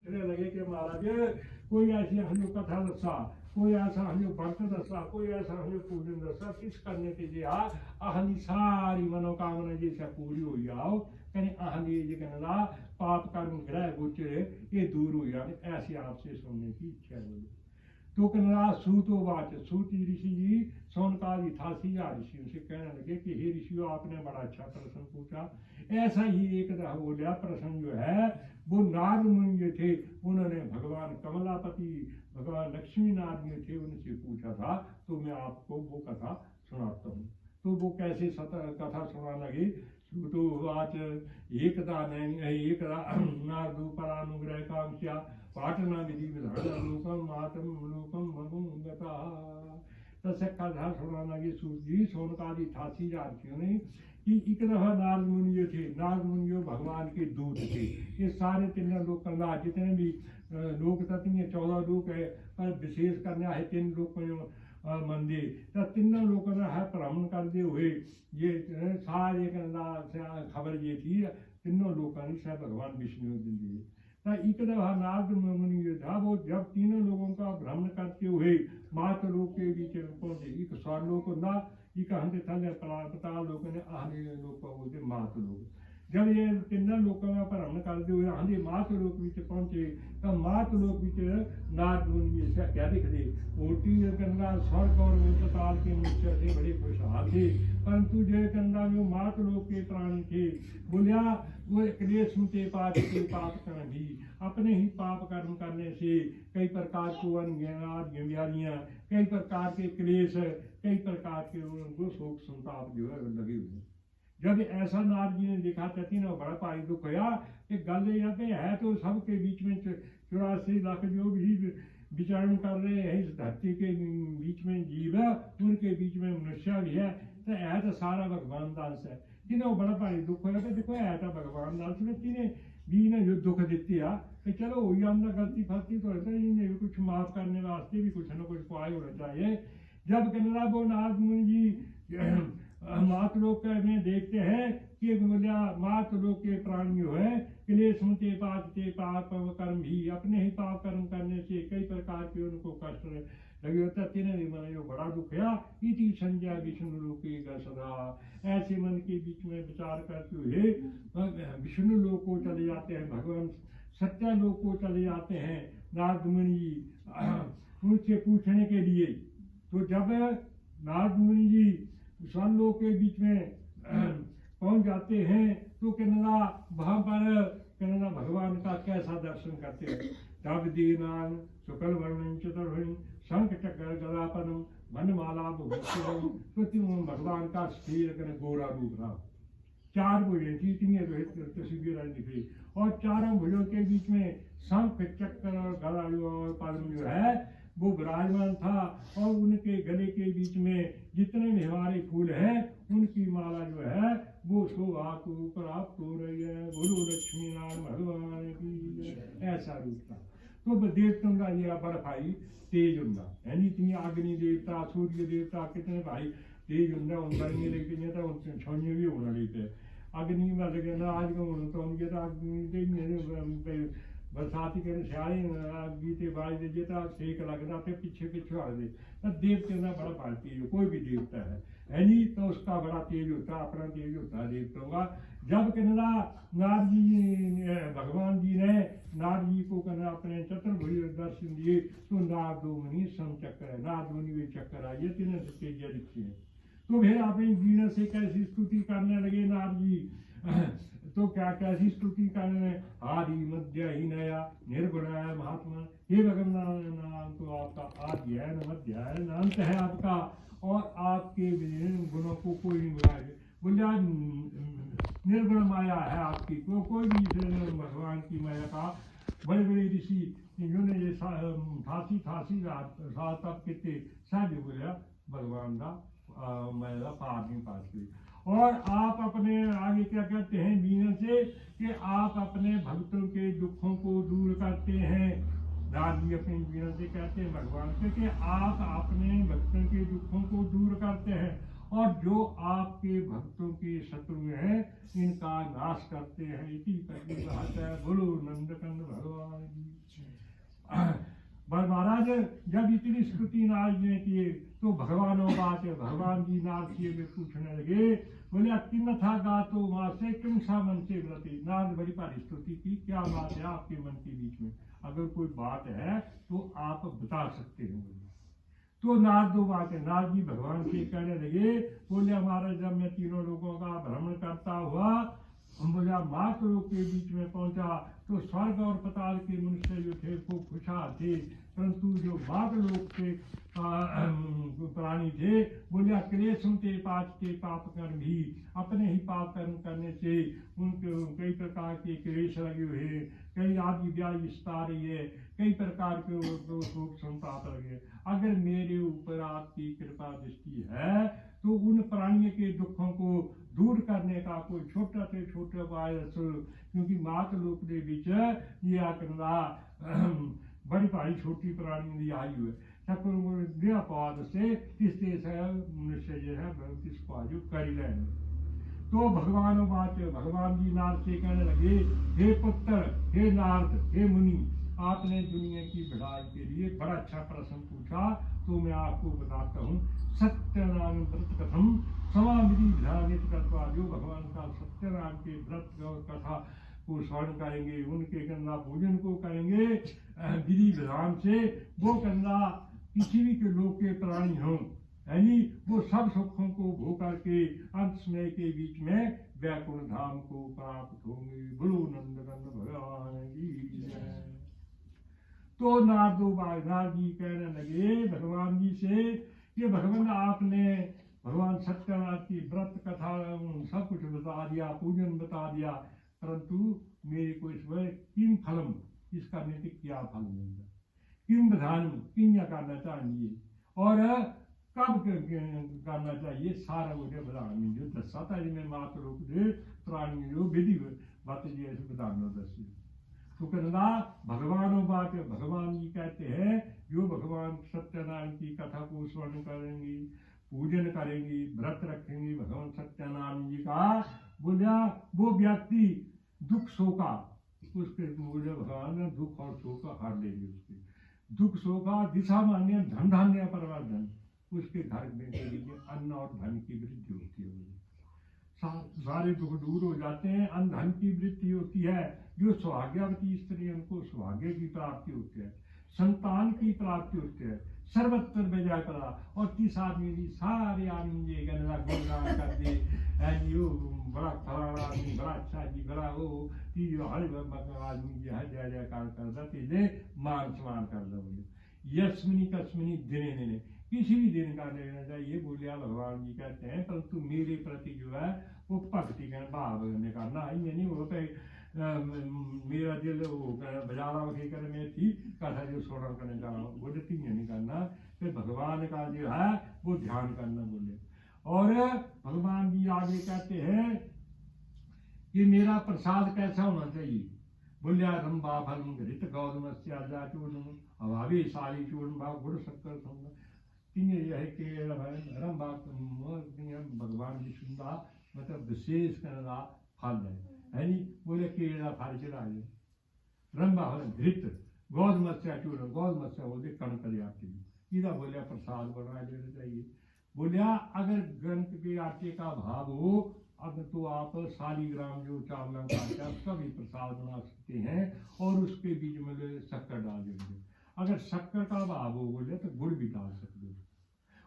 लगे कि महाराज कोई ऐसी हमें कथा दसा, कोई ऐसा हमें व्रत दसा, कोई ऐसा हमें पूजन दसा, किस करने के लिए अहली सारी मनोकामना जैसा पूरी हो जाओ, कहीं अहली जगनला पाप कर्म ग्रह गोचर ये दूर हो जाए, ऐसी आपसे सुनने की इच्छा बोली। तो कन्हरा सूतो वाच, सूत ऋषि जी सोनकाल थासी या ऋषियों से कहने लगे कि हे ऋषियों आपने बड़ा अच्छा प्रश्न पूछा। ऐसा ही एक बोलिया प्रश्न जो है वो नारद मुनि जो थे उन्होंने भगवान कमलापति भगवान लक्ष्मी नारायण जो थे उनसे पूछा था, तो मैं आपको वो कथा सुनाता हूँ। तो वो कैसे कथा सुना लगी। तो आज एकदा नारदो परानुग्रह कांक्षा पाटना विधि विधान लोकम मातम लोकम मनुगता। तसे कथा सुना लगी सूत जी सोनकाली थासी जातियों ने कि एक दफा नारद मुनि जो थे, नारद मुनि जो भगवान के दूत थे। ये सारे तीन लोग करना जितने भी लोग तत्व 14 लोग है, पर विशेष करना है 3 लोग मंदिर तो तीनों लोगों ने है भ्रमण करते हुए ये सारे खबर ये थी तीनों लोगों ने शायद भगवान विष्णु दिए। तो एक दफा नारद मुनि जो था वो जब तीनों लोगों का भ्रमण करते हुए मात लोग के बीच में पहुंचे, एक स्वर्लोक ना एक हंते थले पता लोगों ने आहने लोग को बोलते मात लोग। जब ये तीनों लोगों का भ्रमण करते हुए आंधे मात लोक बीच पहुंचे तो मात लोक बीच नारद मुनि से क्या दिख दे मोटी गंगा स्वर्ग और पाताल के नीचे से बड़े खुशहाल थे, परंतु जो गंगा में मात लोक के प्राणी थे बोलिया वो क्लेश के पाप कर्म भी अपने ही पाप कर्म करने से कई प्रकार को बीमारियां, कई प्रकार के क्लेश, कई प्रकार के उनको शोक संताप जो है लगे हुए। जब ऐसा नारद जी ने देखा कहती ना बड़ा भारी दुख होया कि गल यहाँ पे है तो सबके बीच में 84 लाख जो भी विचरण कर रहे हैं इस धरती के बीच में जीव है, उनके बीच में मनुष्य भी है, तो है तो सारा भगवान दास है। जिन्हें बड़ा भारी दुख होया कि देखो है तो भगवान दास में तिने भी ने जो दुख देती है कि चलो हुई हमने गलती फलती तो है इन्हें भी कुछ माफ करने वास्ते भी कुछ न कुछ उपाय होना चाहिए। जब कन्हरा वो नारद मुनि जी मात लोक में देखते हैं कि बोलिया मात लोक के प्राणी जो है क्लेश होते पाप कर्म भी अपने ही पाप कर्म करने से कई प्रकार के उनको कष्ट लगे होता तीन मन जो बड़ा दुख है इति संजय विष्णु लोके सदा। ऐसे मन के बीच में विचार करते हुए विष्णु लोक को चले जाते हैं, भगवान सत्या लोक को चले जाते हैं नारद मुनि उनसे पूछने के लिए। तो जब नारद मुनि जी स्वर्लोक के बीच में पहुंच जाते हैं तो कन्हरा वहां पर कन्हरा भगवान का कैसा दर्शन करते हैं। तब दीनान शुक्ल वर्णन चतुर्भुज शंख चक्र गदापनम वनमाला भूषण भगवान का स्थिर गोरा रूप रहा। 4 भुजें थी, इतनी तस्वीर निकली और चारों भुजों के बीच में शंख चक्र और गदा और पद्म जो है वो विराजमान था और उनके गले के बीच में जितने भी हमारे फूल हैं उनकी माला जो है वो शोभा को प्राप्त हो रही है। बोलो लक्ष्मी नारायण भगवान की ऐसा रूप था। तो देवतों का ये बड़ा भाई तेज होंगे यानी इतनी अग्नि देवता सूर्य देवता कितने भाई तेज होंगे उन गर्मी लेके तो उनसे छोड़ने भी होना लेते अग्नि में लगे ना आज का होना तो उनके तो अग्नि बरसाती के सियाले गीते बाज दे जेता सेक लगता थे पीछे पीछे आ दे देवते ना बड़ा भारतीय कोई भी देवता है नहीं तो उसका बड़ा तेज होता अपना तेज होता देवताओं का। जब कन्हरा नारद जी भगवान जी ने नारद जी को कन्हरा अपने चतुर्भुज दर्शन दिए तो नारदो मुनि समचक्र है नारद मुनि वे चक्कर आइए तीन तेज दिखते हैं। तो फिर अपनी वीणा से कैसी स्तुति करने लगे नारद जी तो क्या कैसी स्तुति करने आदि मध्य ही नया निर्गुणाय महात्मा हे भगवान तो आपका आदि है न मध्य है न अंत है आपका और आपके गुणों को कोई नहीं बुलाए बोलिया निर्गुण माया है आपकी तो कोई भी भगवान की माया का। बड़े बड़े ऋषि जिन्होंने ये थासी रात तप के सब बोलिया भगवान का माया पार नहीं पाते। और आप अपने आगे क्या कहते हैं बीना से कि आप अपने भक्तों के दुखों को दूर करते हैं। नारद जी अपनी बीना से कहते हैं भगवान से कि आप अपने भक्तों के दुखों को दूर करते हैं और जो आपके भक्तों के शत्रु हैं इनका नाश करते हैं। इति प्रतिभाषा बोलो नंदकंद भगवान की। पर महाराज जब इतनी स्तुति नारद ने किए तो भगवानों बात है, भगवान जी नारद से वे पूछने लगे, बोले किम था गातो माँ से किम सा मन से व्रति। नारद बड़ी भारी स्तुति की, क्या बात है आपके मन के बीच में, अगर कोई बात है तो आप बता सकते हैं। तो नारद दो बात है, नारद जी भगवान से कहने लगे, बोले हमारा जब मैं तीनों लोगों का भ्रमण करता हुआ बोला मात लोग के बीच में पहुंचा तो स्वर्ग और पताल के मनुष्य जो थे वो खुशहाल थे, परंतु जो मात लोग के प्राणी थे बोले क्लेशों के पाप कर्म भी अपने ही पाप कर्म करने से उनके कई प्रकार के क्लेश लगे हुए, कई आदि व्याधि सता रही है, कई प्रकार के शोक संताप लगे। अगर मेरे ऊपर आपकी कृपा दृष्टि है तो उन प्राणियों के दुखों को दूर करने का कोई छोटा से छोटा उपाय, क्योंकि मात लोक के बीच ये आकंदा बड़ी भारी छोटी प्राणी की आयु है, निरापद से इस देश मनुष्य जो है इसको आयु कर ही लें। तो भगवान बात भगवान जी नारद से कहने लगे, हे पुत्र, हे नारद, हे मुनि, आपने दुनिया की बढ़ाई के लिए बड़ा अच्छा प्रश्न पूछा, तो मैं आपको बताता हूँ। सत्यनारायण व्रत कथम समाधि ध्यानित करता, जो भगवान का सत्यनारायण के व्रत और कथा को स्मरण करेंगे, उनके गंगा पूजन को करेंगे विधि विधान से, वो गंगा किसी भी के लोग के प्राणी हों, यानी वो सब सुखों को भोग करके अंत समय के बीच में वैकुंठ धाम को प्राप्त होंगे। बोलो नंदकंद भगवान की जय। तो नारद जी कहने लगे भगवान जी से कि भगवान आपने भगवान सत्यनारायण की व्रत कथा सब कुछ बता दिया, पूजन बता दिया, परंतु मेरे को इसमें किम फलम, इस करने से क्या फल मिलेगा, किम विधान किया करना चाहिए और कब करना चाहिए, सारा मुझे बताना। जो दसा था जिनमें मात रूप दे प्राणी जो विधि बात जी ऐसे बताना दसी। तो कहना भगवान बात भगवान जी कहते हैं, जो भगवान सत्यनारायण की कथा को स्मरण करेंगी, पूजन करेंगी, व्रत रखेंगी भगवान सत्यनारायण जी का, बोलिया वो व्यक्ति दुख शोका उसके बोले भगवान दुख और शोक हर देंगे, उसके दुख शोका दिशा मान्य धन धान्य प्रवर्धन, उसके घर में के लिए अन्न और धन की वृद्धि होती है, सारे दुख दूर हो जाते हैं, अन्न धन की वृद्धि होती है, जो सौभाग्यवती स्त्री उनको सौभाग्य की प्राप्ति होती है, संतान की प्राप्ति होती है, सर्वत्र विजय करा, और 30 आदमी भी सारे आदमी ये गणना गुणगान कर दे, बड़ा फलाना आदमी बड़ा अच्छा जी बड़ा वो तीजो हर आदमी जो है जय जयकार कर देते जे मान सम्मान कर दो। यस्मिनी कस्मिनी दिने दिने किसी भी दिन का लेना चाहिए, बोलिया भगवान जी कहते हैं, परंतु मेरे प्रति जो है वो भक्ति का भाव निकालना है, यानी वो मेरा दिल वो बजारा वही कर में थी कथा जो स्मरण करने जा रहा हूँ, वो नहीं करना, फिर भगवान का जो है वो ध्यान करना बोले। और भगवान जी आगे कहते हैं कि मेरा प्रसाद कैसा होना चाहिए, बोलिया रंबा फलम घृत गौतमस्य चूर्ण अभावी साली चूर्ण भाव गुड़ शक्कर यह है कि रंबा भगवान जी सुनता मतलब विशेष करना फल है नहीं, बोले केला फल चढ़ाए, रंबा फल घृत गौतमस्य चूर्ण, गौतमस्य बोलते कणक आटे इधर बोलिया प्रसाद बना लेना चाहिए। बोलिया अगर ग्रंथ के आटे का भाव हो अब तो आप शालीग्राम जो चावल का आटा उसका भी प्रसाद बना सकते हैं और उसके बीच में शक्कर डाल देंगे, अगर शक्कर का भाव हो बोले तो गुड़ भी डाल सकते हो।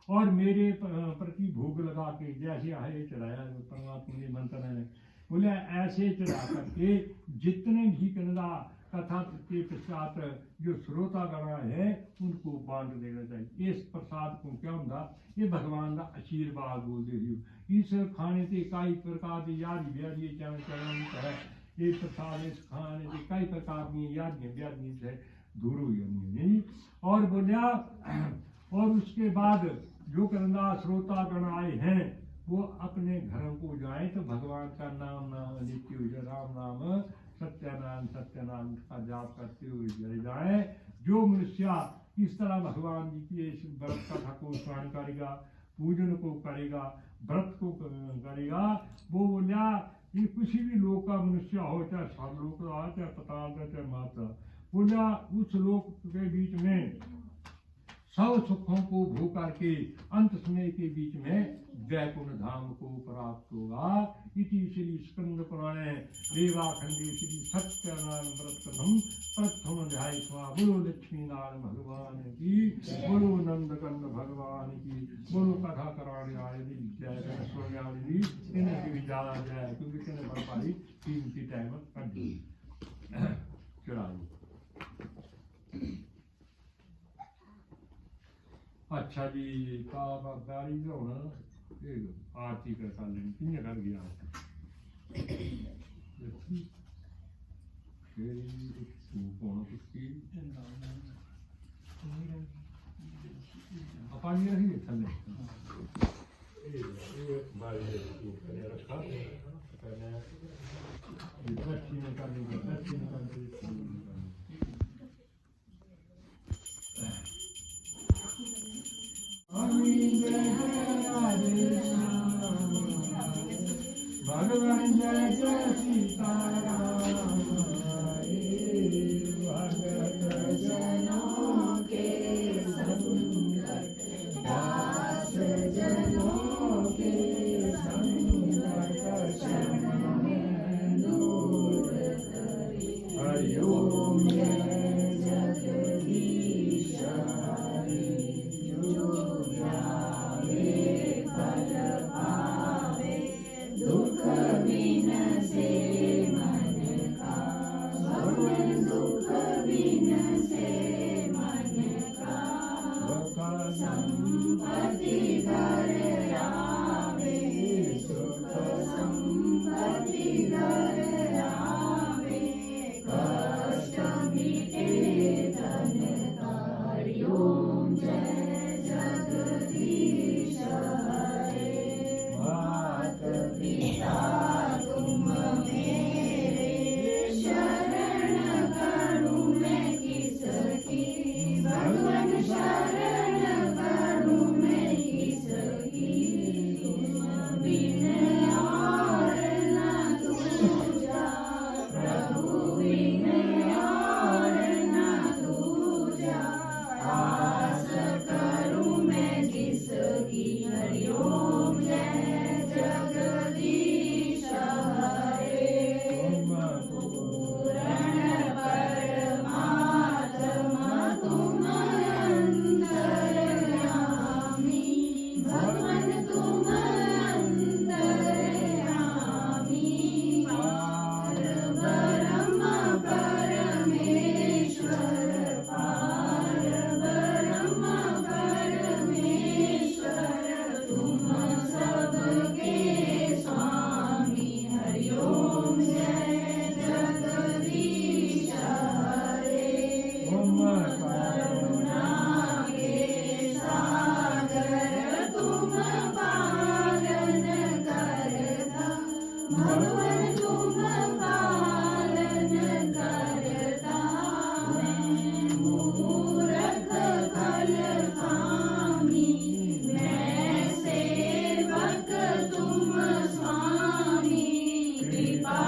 और मेरे प्रति भोग लगा के जैसे आए चढ़ाया परमात्मा ने मंत्र है, बोले ऐसे चढ़ा करके जितने भी कन्ना कथा के पश्चात जो श्रोता गणा है उनको बांट देना चाहिए। इस प्रसाद को क्या होता, ये भगवान का आशीर्वाद बोल दे रही हो, इस खाने से कई प्रकार की यारी व्याधि है, ये प्रसाद इस खाने से कई प्रकार की यादियां व्याधि से दूर हुई। और बोलिया और उसके बाद जो करना श्रोता गण आए हैं वो अपने घरों को जाए तो भगवान का नाम नाम लेते हुए राम नाम सत्यनारायण सत्यनारायण का जाप करते हुए चले जाए। जो मनुष्य इस तरह भगवान जी की इस व्रत कथा को स्मरण करेगा पूजन को करेगा, व्रत को करेगा, वो बोला ये किसी भी लोक का मनुष्य हो, चाहे सर्वलोक का, चाहे पताल का, चाहे माता, बोला उस लोक के बीच में सब सुखों को भोग करके अंत समय के बीच में वैकुंठ धाम को प्राप्त होगा। इति श्री स्कंद पुराणे देवाखंडे श्री सत्यनारायण व्रत कथम प्रथम अध्याय स्वा। बोलो लक्ष्मी नारायण भगवान की, बोलो नंदकंद भगवान की, बोलो कथा कराने वाले की जय, स्वामी इन्हें भी ज्यादा जय, क्योंकि इन्हें बड़ पारी तीन की टाइम कर दी चढ़ा। अच्छा जी, गाड़ी जो ना आरती का सालन किन्ने कर गया पानी रखिए थले रखा भगवान जय जय सीताराम, भगत जनों के संकट, दास जनों के संकट शरण दूर करे। हरि ओम जय जगदीश हरे, जो ध्यावे फल पावे, दुख बिनसे मन का, भगवान दुख बिनसे मन का, संपत्ति घर आवे, सुख संपत्ति घर आवे, कष्ट मिटे धन का। हरि ओम जय जगदीश हरे। मात पिता तुम मेरे, शरण करूं मैं किसकी, भगवान शरण करूं मैं किसकी, तुम बिन और न दूजा, प्रभु बिन और न दूजा, आस करूं मैं किसकी। हरि ओम जय जगदीश हरे। पूर्ण परमात्मा तुम अंतर्यामी, भगवान तुम अंतर्यामी, पार ब्रह्म परमेश्वर, पार ब्रह्म परमेश्वर, तुम सबके स्वामी। हरि ओम जय जगदीश हरे। करुणा के सागर तुम पालन करता, भगवान तुम पालन करता, मैं मूर्ख फल कामी, मैं सेवक तुम स्वामी, कृपा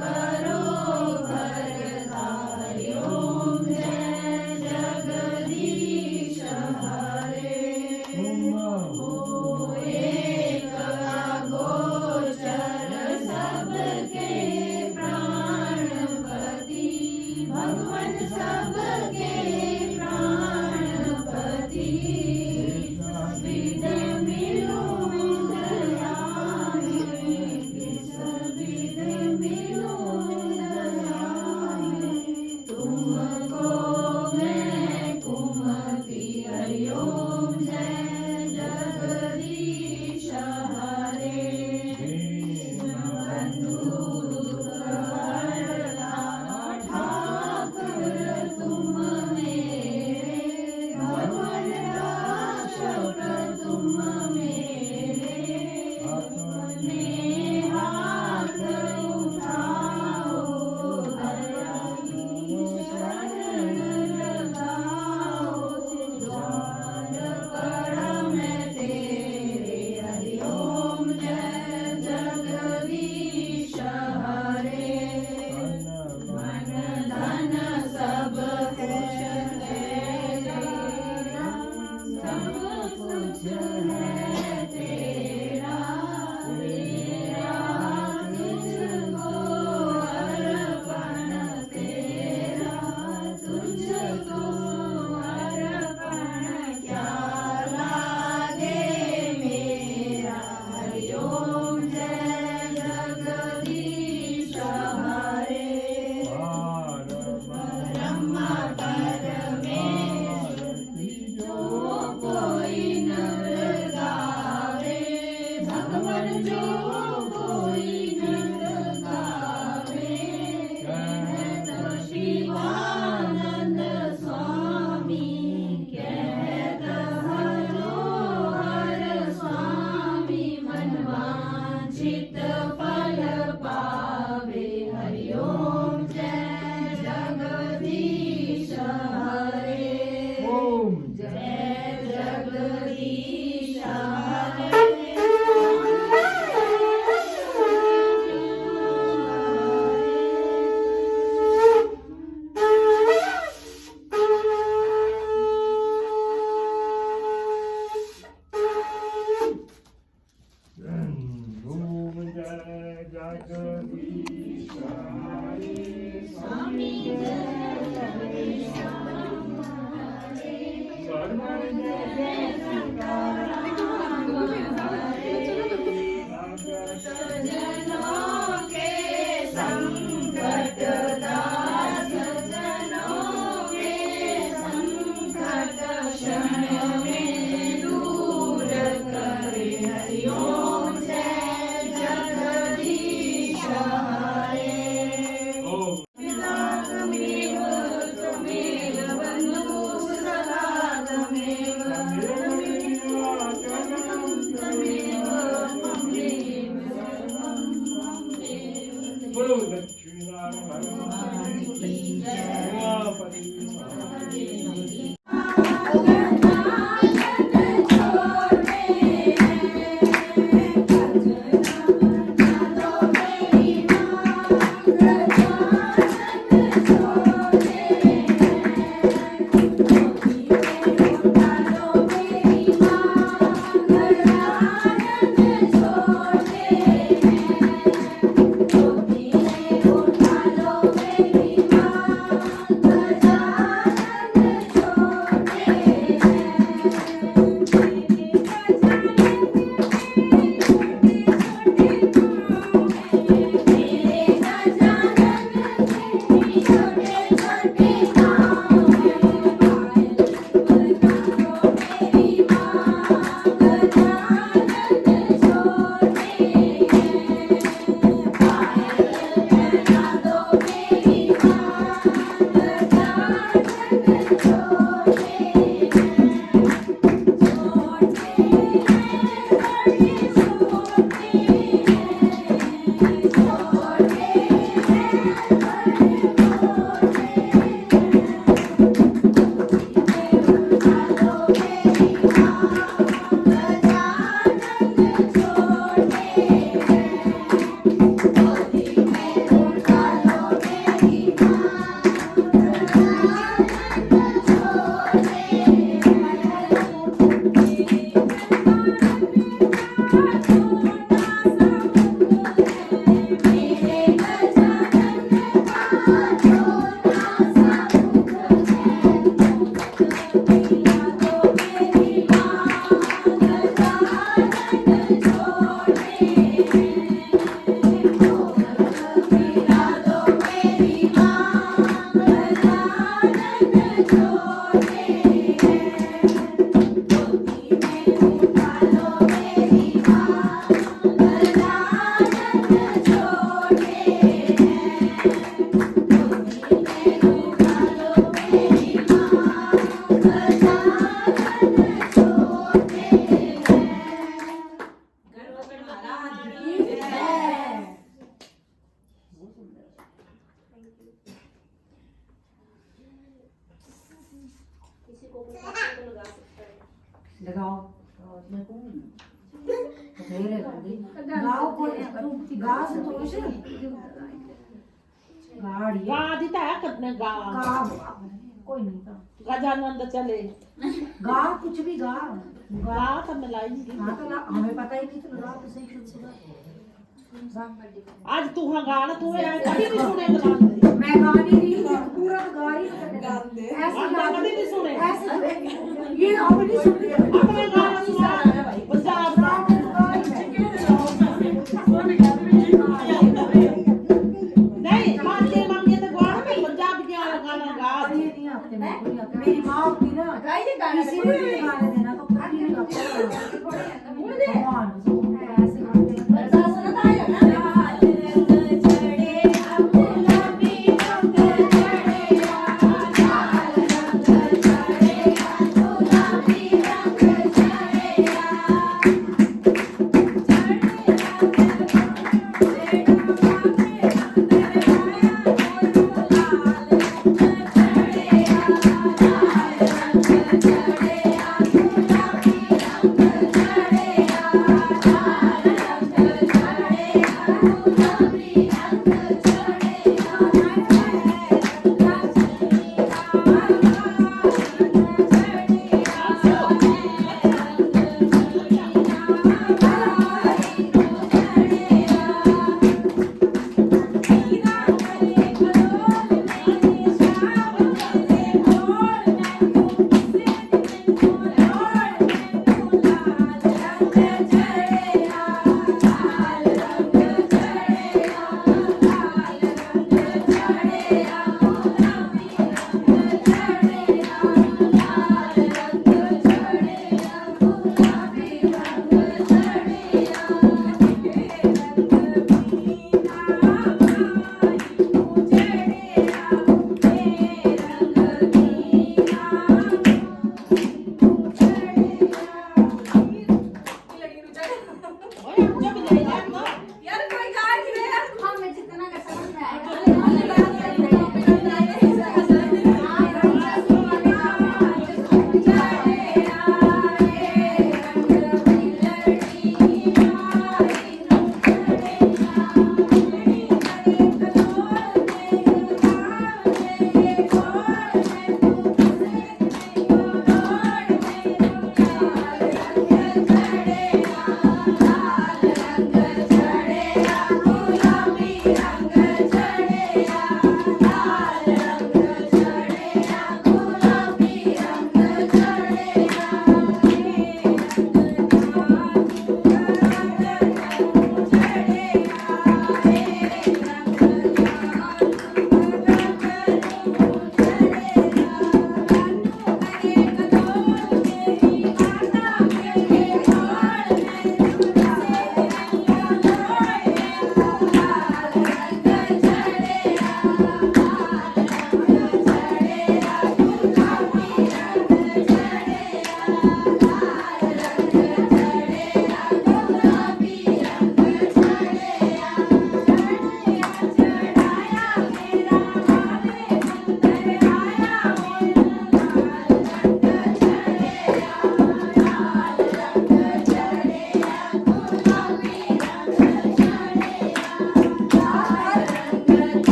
करो भरता। हरि ओम जय जगदीश हरे। ओ एक अगोचर सबके प्राणपति, भगवान सबके प्राणपति, विद मिलूं दया में, किस विद मिलूं दया में, तुमको मैं कुमति। हरि ओम जय जगदीश हरे। बंधु दुख हरता, ठाकुर तुम मेरे, भगवान रक्षक तुम मेरे, अपने हाथ उठा बोलो लक्ष्मीनारायण की जय। लगाओ गाओ कोई गा संतोष गाड़ी गा देता है कितने गा गा कोई नहीं गा गजानंद चले गा कुछ भी गा गा तो मिलाएंगे। हाँ तो हमें पता ही नहीं तो गा तो सही शुरू आज तू हाँ गाना तू यार कभी भी सुने मैं गा नहीं रही पूरा गा ही ऐसे गा कभी भी सुने ऐसे ये अब नहीं सुन रही अपने गाना सुना पंजाब का नहीं मांगे मांगे तो गाना में पंजाब के गाना गा ये नहीं आते मेरी माँ होती ना किसी को नहीं गाने देना तो खुद ही भगवान ऐसे गाते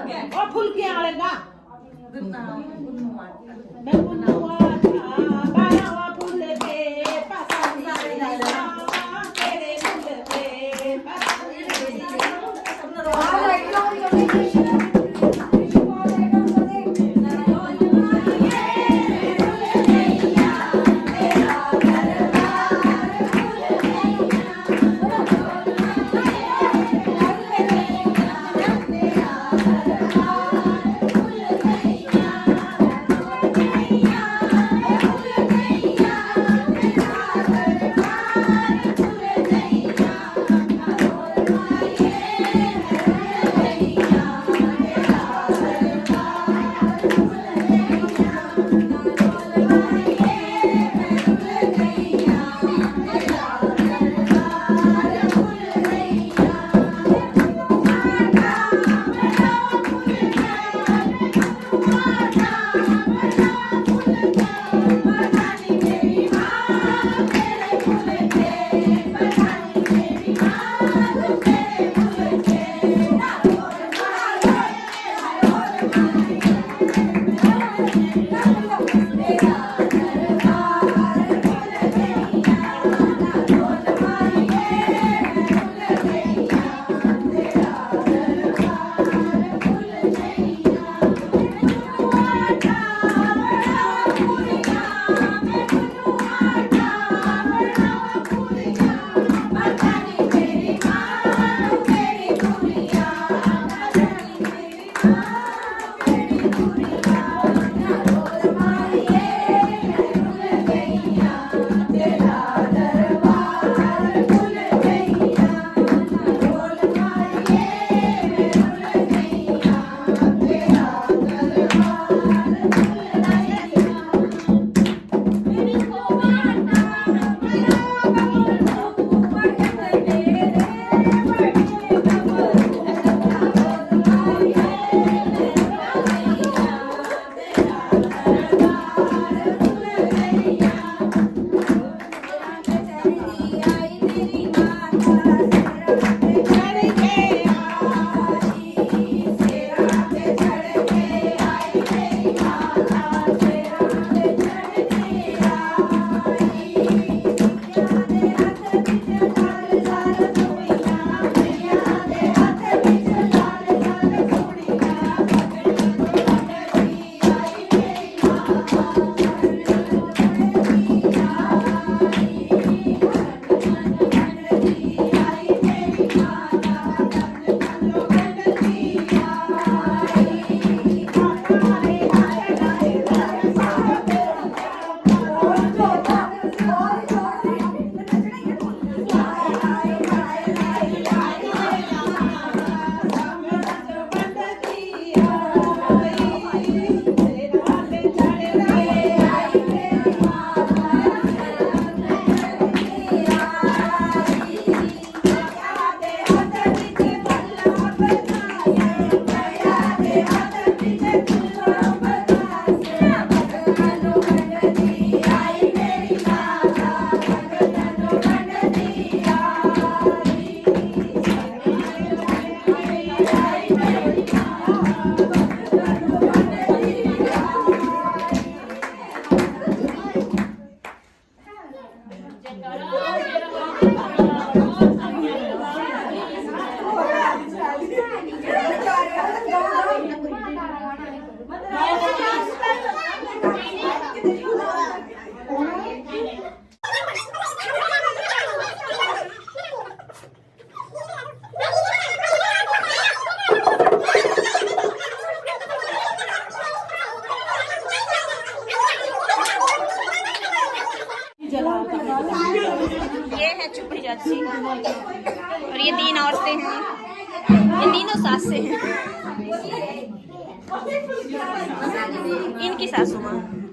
और फुलकियां वालेगा मैं बुनुआ बारावा फूल पे पसंद तेरे फूल पे ये है चुपड़ी चाची और ये 3 औरतें हैं, ये तीनों सासें हैं, इनकी सासू माँ।